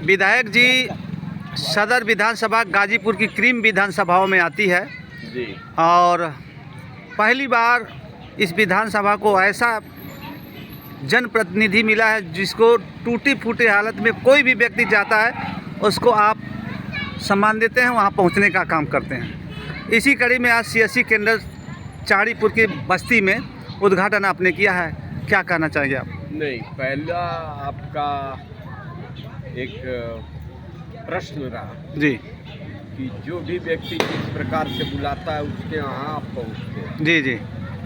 विधायक जी सदर विधानसभा गाजीपुर की क्रीम विधानसभाओं में आती है जी। और पहली बार इस विधानसभा को ऐसा जनप्रतिनिधि मिला है जिसको टूटी फूटी हालत में कोई भी व्यक्ति जाता है उसको आप सम्मान देते हैं, वहाँ पहुँचने का काम करते हैं। इसी कड़ी में आज सीएससी केंद्र चाड़ीपुर की बस्ती में उद्घाटन आपने किया है, क्या कहना चाहिए आप? नहीं, पहला आपका एक प्रश्न रहा जी कि जो भी व्यक्ति जिस प्रकार से बुलाता है उसके यहाँ आप पहुँचते हैं। जी जी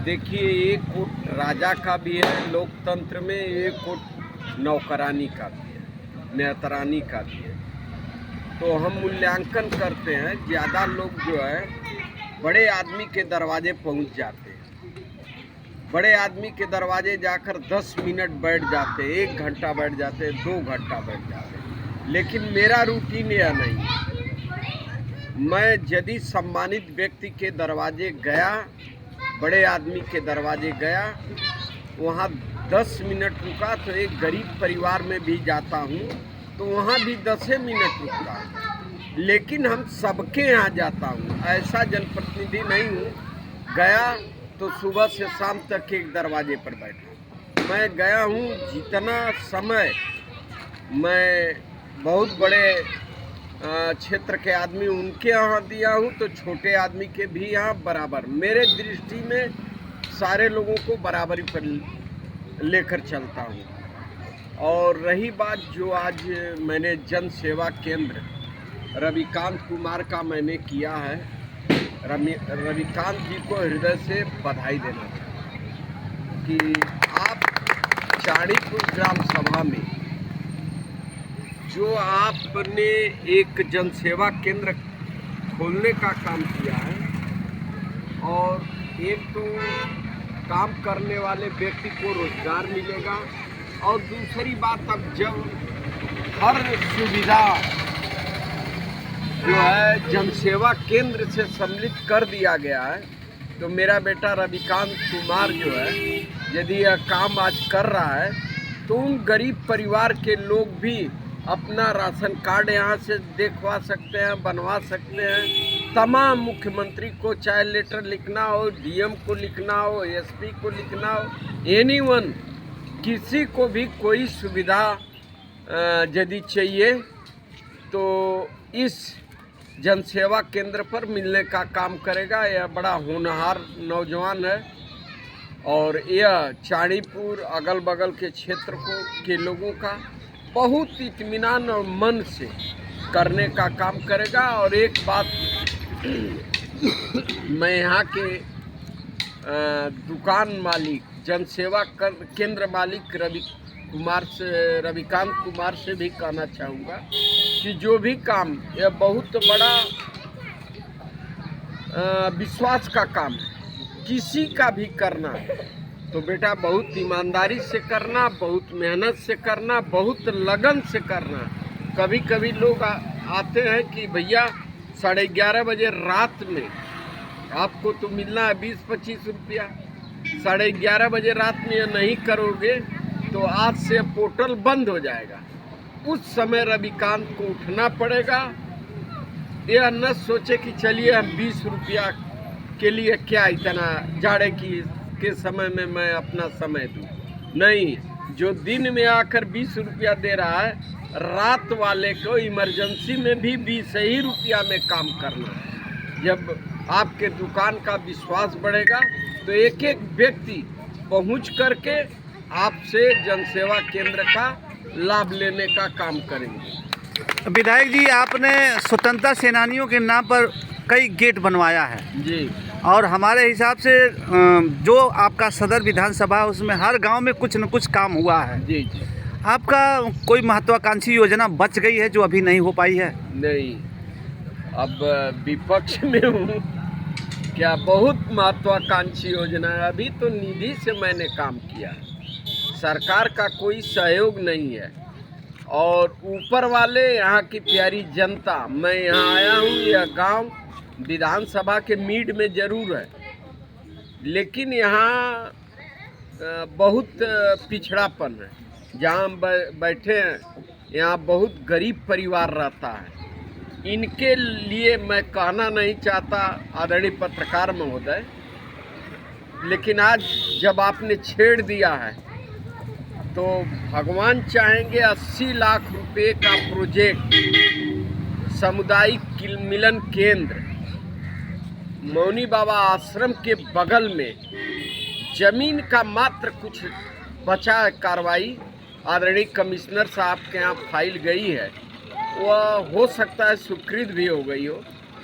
देखिए, एक कोट राजा का भी है लोकतंत्र में, एक कोट नौकरानी का भी है, नेतरानी का भी है। तो हम मूल्यांकन करते हैं, ज़्यादा लोग जो है बड़े आदमी के दरवाजे पहुंच जाते हैं, बड़े आदमी के दरवाजे जाकर 10 मिनट बैठ जाते हैं, 1 घंटा बैठ जाते हैं, 2 घंटा बैठ जाते हैं। लेकिन मेरा रूटीन यह नहीं है। मैं यदि सम्मानित व्यक्ति के दरवाजे गया, बड़े आदमी के दरवाजे गया, वहाँ 10 मिनट रुका तो एक गरीब परिवार में भी जाता हूँ तो वहाँ भी 10 मिनट रुकता हूँ। लेकिन हम सबके यहाँ जाता हूँ, ऐसा जनप्रतिनिधि नहीं हूँ गया तो सुबह से शाम तक एक दरवाजे पर बैठा। मैं गया हूँ, जितना समय मैं बहुत बड़े क्षेत्र के आदमी उनके यहाँ दिया हूँ तो छोटे आदमी के भी यहाँ बराबर। मेरे दृष्टि में सारे लोगों को बराबरी पर लेकर चलता हूँ। और रही बात जो आज मैंने जन सेवा केंद्र रविकांत कुमार का मैंने किया है, रविकांत जी को हृदय से बधाई देना चाहता कि आप चाड़ीपुर ग्राम सभा में जो आपने एक जनसेवा केंद्र खोलने का काम किया है, और एक तो काम करने वाले व्यक्ति को रोजगार मिलेगा, और दूसरी बात अब जब हर सुविधा जो है जनसेवा केंद्र से सम्मिलित कर दिया गया है, तो मेरा बेटा रविकांत कुमार जो है यदि यह काम आज कर रहा है तो उन गरीब परिवार के लोग भी अपना राशन कार्ड यहाँ से देखवा सकते हैं, बनवा सकते हैं। तमाम मुख्यमंत्री को चाहे लेटर लिखना हो, डीएम को लिखना हो, एसपी को लिखना हो, एनीवन, किसी को भी कोई सुविधा यदि चाहिए तो इस जनसेवा केंद्र पर मिलने का काम करेगा। यह बड़ा होनहार नौजवान है और यह चाड़ीपुर अगल बगल के क्षेत्र के लोगों का बहुत इत्मीनान और मन से करने का काम करेगा। और एक बात मैं यहाँ के दुकान मालिक, जनसेवा केंद्र मालिक रविकांत कुमार से भी कहना चाहूँगा कि जो भी काम, यह बहुत बड़ा विश्वास का काम है। किसी का भी करना तो बेटा बहुत ईमानदारी से करना, बहुत मेहनत से करना, बहुत लगन से करना। कभी कभी लोग आते हैं कि भैया 11:30 बजे रात में आपको तो मिलना है 20-25 रुपया, 11:30 बजे रात में यह नहीं करोगे तो आज से पोर्टल बंद हो जाएगा। उस समय रविकांत को उठना पड़ेगा। यह न सोचे कि चलिए हम 20 रुपया के लिए क्या इतना जाड़े के समय में मैं अपना समय दूँ। नहीं, जो दिन में आकर 20 रुपया दे रहा है, रात वाले को इमरजेंसी में भी 20 ही रुपया में काम करना है। जब आपके दुकान का विश्वास बढ़ेगा तो एक एक व्यक्ति पहुंच करके आपसे जनसेवा केंद्र का लाभ लेने का काम करेंगे। विधायक जी, आपने स्वतंत्रता सेनानियों के नाम पर कई गेट बनवाया है जी, और हमारे हिसाब से जो आपका सदर विधानसभा है उसमें हर गांव में कुछ न कुछ काम हुआ है। जी जी। आपका कोई महत्वाकांक्षी योजना बच गई है जो अभी नहीं हो पाई है? नहीं, अब विपक्ष में हूँ, क्या बहुत महत्वाकांक्षी योजना है। अभी तो निधि से मैंने काम किया है, सरकार का कोई सहयोग नहीं है। और ऊपर वाले, यहाँ की प्यारी जनता, मैं यहाँ आया हूँ, यह गांव विधानसभा के मीड में ज़रूर है, लेकिन यहाँ बहुत पिछड़ापन है। जहाँ हम बैठे हैं यहाँ बहुत गरीब परिवार रहता है। इनके लिए मैं कहना नहीं चाहता आदरणीय पत्रकार महोदय, लेकिन आज जब आपने छेड़ दिया है तो भगवान चाहेंगे 80 लाख रुपए का प्रोजेक्ट सामुदायिक मिलन केंद्र मौनी बाबा आश्रम के बगल में जमीन का मात्र कुछ बचा है कार्रवाई, आदरणीय कमिश्नर साहब के यहाँ फाइल गई है, वह हो सकता है स्वीकृत भी हो गई हो,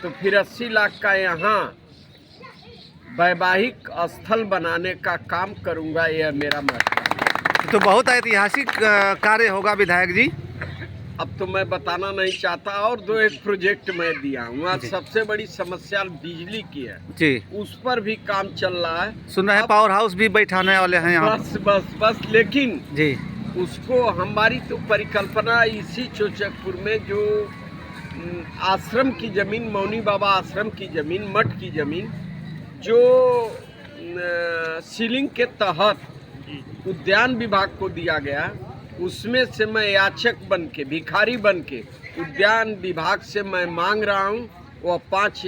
तो फिर 80 लाख का यहाँ वैवाहिक स्थल बनाने का काम करूँगा, यह मेरा मत है। तो बहुत ऐतिहासिक कार्य होगा विधायक जी। अब तो मैं बताना नहीं चाहता। और दो एक प्रोजेक्ट मैं दिया हूँ। आज सबसे बड़ी समस्या बिजली की है जी, उस पर भी काम चल रहा है। सुन रहे हैं पावर हाउस भी बैठाने वाले हैं यहाँ। बस लेकिन जी, उसको हमारी तो परिकल्पना इसी चोचकपुर में जो आश्रम की ज़मीन, मौनी बाबा आश्रम की ज़मीन, मठ की ज़मीन जो सीलिंग के तहत उद्यान विभाग को दिया गया, उसमें से मैं याचक बन के, भिखारी बन के उद्यान विभाग से मैं मांग रहा हूँ, वह 5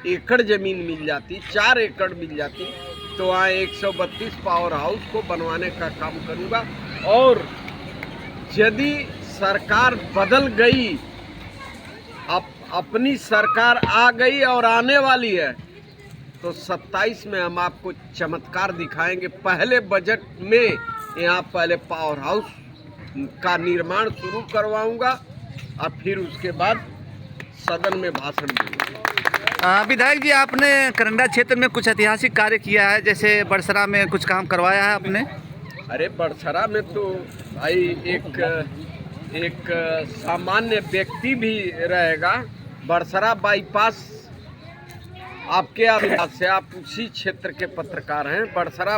एकड़ ज़मीन मिल जाती, 4 एकड़ मिल जाती तो वहाँ 132 पावर हाउस को बनवाने का काम करूँगा। और यदि सरकार बदल गई, अपनी सरकार आ गई और आने वाली है, तो 27 में हम आपको चमत्कार दिखाएंगे। पहले बजट में यहाँ पहले पावर हाउस का निर्माण शुरू करवाऊंगा और फिर उसके बाद सदन में भाषण दूंगा। विधायक जी, आपने करंडा क्षेत्र में कुछ ऐतिहासिक कार्य किया है, जैसे बड़सरा में कुछ काम करवाया है आपने। अरे बड़सरा में तो भाई एक सामान्य व्यक्ति भी रहेगा। बड़सरा बाईपास आपके आसपास से, आप उसी क्षेत्र के पत्रकार हैं। बड़सरा